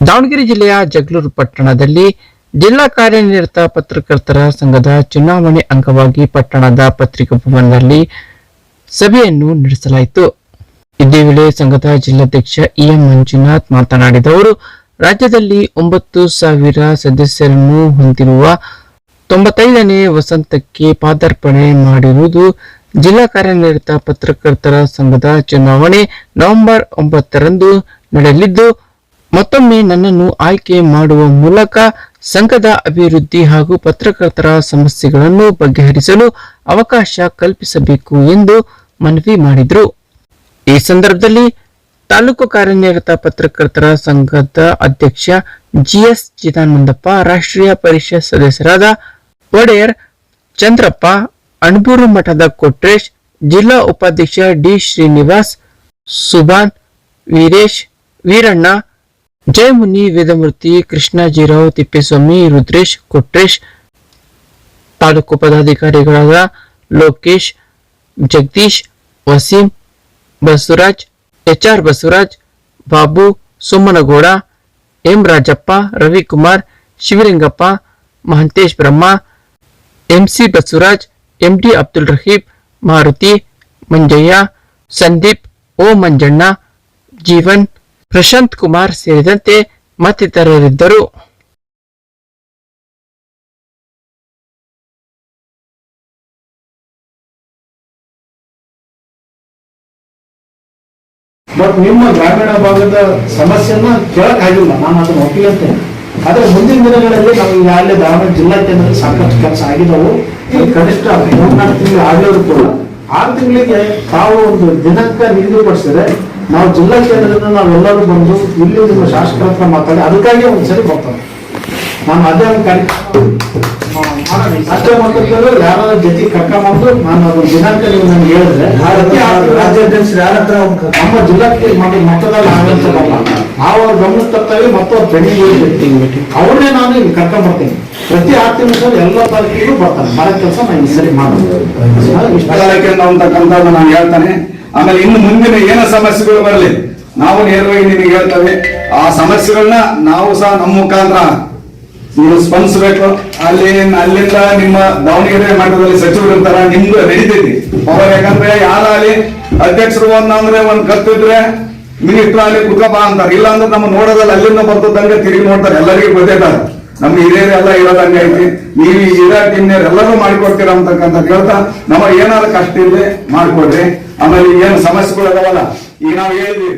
ದಾವಣಗೆರೆ ಜಿಲ್ಲೆಯ ಜಗಳೂರು ಪಟ್ಟಣದಲ್ಲಿ ಜಿಲ್ಲಾ ಕಾರ್ಯನಿರತ ಪತ್ರಕರ್ತರ ಸಂಘದ ಚುನಾವಣೆ ಅಂಗವಾಗಿ ಪಟ್ಟಣದ ಪತ್ರಿಕಾ ಭವನದಲ್ಲಿ ಸಭೆಯನ್ನು ನಡೆಸಲಾಯಿತು. ಇದೇ ವೇಳೆ ಸಂಘದ ಜಿಲ್ಲಾಧ್ಯಕ್ಷ ಎಂ ಮಂಜುನಾಥ್ ಮಾತನಾಡಿದವರು, ರಾಜ್ಯದಲ್ಲಿ 9,000 ಸದಸ್ಯರನ್ನು ಹೊಂದಿರುವ 95ನೇ ವಸಂತಕ್ಕೆ ಪಾದಾರ್ಪಣೆ ಮಾಡಿರುವುದು. ಜಿಲ್ಲಾ ಕಾರ್ಯನಿರತ ಪತ್ರಕರ್ತರ ಸಂಘದ ಚುನಾವಣೆ ನವೆಂಬರ್ 9ರಂದು ನಡೆಯಲಿದ್ದು, ಮತ್ತೊಮ್ಮೆ ನನ್ನನ್ನು ಆಯ್ಕೆ ಮಾಡುವ ಮೂಲಕ ಸಂಘದ ಅಭಿವೃದ್ಧಿ ಹಾಗೂ ಪತ್ರಕರ್ತರ ಸಮಸ್ಯೆಗಳನ್ನು ಬಗೆಹರಿಸಲು ಅವಕಾಶ ಕಲ್ಪಿಸಬೇಕು ಎಂದು ಮನವಿ ಮಾಡಿದರು. ಈ ಸಂದರ್ಭದಲ್ಲಿ ತಾಲೂಕು ಕಾರ್ಯನಿರತ ಪತ್ರಕರ್ತರ ಸಂಘದ ಅಧ್ಯಕ್ಷ ಜಿಎಸ್ ಚಿದಾನಂದಪ್ಪ, ರಾಷ್ಟ್ರೀಯ ಪರಿಷತ್ ಸದಸ್ಯರಾದ ಒಡೆಯರ್ ಚಂದ್ರಪ್ಪ, ಅಣಬೂರು ಮಠದ ಕೊಟ್ರೇಶ್, ಜಿಲ್ಲಾ ಉಪಾಧ್ಯಕ್ಷ ಡಿ ಶ್ರೀನಿವಾಸ್, ಸುಭಾನ್, ವೀರೇಶ್, ವೀರಣ್ಣ, ಜಯಮುನಿ, ವೇದಮೂರ್ತಿ, ಕೃಷ್ಣಾಜಿರಾವ್, ತಿಪ್ಪೇಸ್ವಾಮಿ, ರುದ್ರೇಶ್, ಕೊಟ್ರೇಶ್, ತಾಲೂಕು ಪದಾಧಿಕಾರಿಗಳಾದ Lokesh, Jagadish, Waseem, Basavaraj, HR Basavaraj, Babu, Somanagouda, M Rajappa, Ravikumar, Shivalingappa, Mahantesh Brahma, MC Basavaraj, MD Abdul Raheeb, Maruti, Manjaiah, Sandeep, O Manjanna, Jeevan, Prashant Kumar ಸೇರಿದಂತೆ ಮತ್ತಿತರರಿದ್ದರು. ಬಟ್ ನಿಮ್ಮ ಗ್ರಾಮೀಣ ಭಾಗದ ಸಮಸ್ಯೆಯನ್ನ ಕೇಳಕ್ ಆಗಿಲ್ಲ, ನಾನು ಅದನ್ನು ಒಪ್ಪಿಗೆಂತೇನೆ. ಆದ್ರೆ ಮುಂದಿನ ದಿನಗಳಲ್ಲಿ ನಾವು ಈಗಾಗಲೇ ದಾವಣಗೆರೆ ಜಿಲ್ಲಾ ಕೇಂದ್ರದಲ್ಲಿ ಸಾಕಷ್ಟು ಕೆಲಸ ಆಗಿದ್ದವು. ಕನಿಷ್ಠ 3-4 ತಿಂಗಳು ಆಗಲಿದ್ರು ಕೂಡ 6 ತಿಂಗಳಿಗೆ ತಾವು ಒಂದು ದಿನಾಂಕ ನಿಗದಿಪಡಿಸಿದ್ರೆ ನಾವು ಜಿಲ್ಲಾ ಕೇಂದ್ರದಿಂದ ನಾವೆಲ್ಲರೂ ಬಂದು ಇಲ್ಲಿ ನಿಮ್ಮ ಶಾಸಕರ ಹತ್ರ ಮಾತಾಡಿ ಅದಕ್ಕಾಗಿ ಒಂದ್ಸರಿ ಬರ್ತಾರೆ. ನಾನು ಅದೇ ಒಂದು ಕಾರ್ಯಕ್ರಮ ಅಷ್ಟೇ ಮಾತಾಡ್ತಾರೆ, ಯಾರ ಜೊತೆ ಕರ್ಕೊಂಡ್ಬಂದು ನಾನು ಅದೊಂದು ದಿನಾಂಕ ನೀವು ನನಗೆ ಹೇಳಿದ್ರೆ ರಾಜ್ಯಾಧ್ಯಕ್ಷರು ಯಾರ ಹತ್ರ ನಮ್ಮ ಜಿಲ್ಲಾಕ್ಕೆ ಮಟ್ಟದಲ್ಲಿ ಆಗಲ್ಲ, ನಾವು ಅವ್ರ ಗಮನ ತರ್ತಾವೆ ಮತ್ತು ಅವ್ರ ಪೆಂಡಿಂಗ್ ಅವ್ರನ್ನೇ ನಾನು ಇಲ್ಲಿ ಕರ್ಕೊಂಡ್ ಬರ್ತೀನಿ. ಪ್ರತಿ 6 ತಿಂಗಳು ಎಲ್ಲ ತಾರೀಕಿಗೂ ಬರ್ತಾನೆ ಮರ ಕೆಲಸ ನಾನು ಈ ಸರಿ ಮಾಡ್ತೀನಿ ಅಂತಕ್ಕಂಥದ್ದು ನಾನು ಹೇಳ್ತಾನೆ. ಆಮೇಲೆ ಇನ್ನು ಮುಂದಿನ ಏನೋ ಸಮಸ್ಯೆಗಳು ಬರಲಿ ನಾವು ನೇರವಾಗಿ ನಿಮಗೆ ಹೇಳ್ತೇವೆ. ಆ ಸಮಸ್ಯೆಗಳನ್ನ ನಾವು ಸಹ ನಮ್ಮ ಮುಖಾಂತರ ನೀವು ಸ್ಪಂದಿಸಬೇಕು. ಅಲ್ಲಿಂದ ನಿಮ್ಮ ದಾವಣಗೆರೆ ಮಟ್ಟದಲ್ಲಿ ಸಚಿವರು ಇರ್ತಾರ, ನಿಮ್ದು ನಡೀತೈತಿ ಅವ್ರ. ಯಾಕಂದ್ರೆ ಯಾರಾಗಲಿ ಅಧ್ಯಕ್ಷರು ಒಂದ್ ಕತ್ತಿದ್ರೆ ಮಿನಿಸ್ಟರ್ ಅಲ್ಲಿ ಕುತ್ಕಪ್ಪ ಅಂತಾರೆ, ಇಲ್ಲ ಅಂದ್ರೆ ನಮ್ಮ ನೋಡೋದಲ್ಲ ಅಲ್ಲಿಂದ ಬರ್ತದಂಗೆ ತಿರುಗಿ ನೋಡ್ತಾರೆ. ಎಲ್ಲರಿಗೂ ಗೊತ್ತಿದ್ದಾರೆ ನಮ್ಗೆ ಹಿರಿಯರೆಲ್ಲ ಇರೋದಂಗೆ ಐತಿ. ನೀವು ಹಿರಿಯ ಟೀಮ್ನವ್ರು ಎಲ್ಲರೂ ಮಾಡಿಕೊಡ್ತೀರ ಅಂತಕ್ಕಂಥ ಹೇಳ್ತಾ ನಮಗೆ ಏನಾದ್ರು ಕಷ್ಟ ಇದೆ ಮಾಡ್ಕೊಡ್ರಿ. ಆಮೇಲೆ ಏನು ಸಮಸ್ಯೆಗಳು ಅದಾವಲ್ಲ ಈಗ ನಾವು ಹೇಳಿದ್ವಿ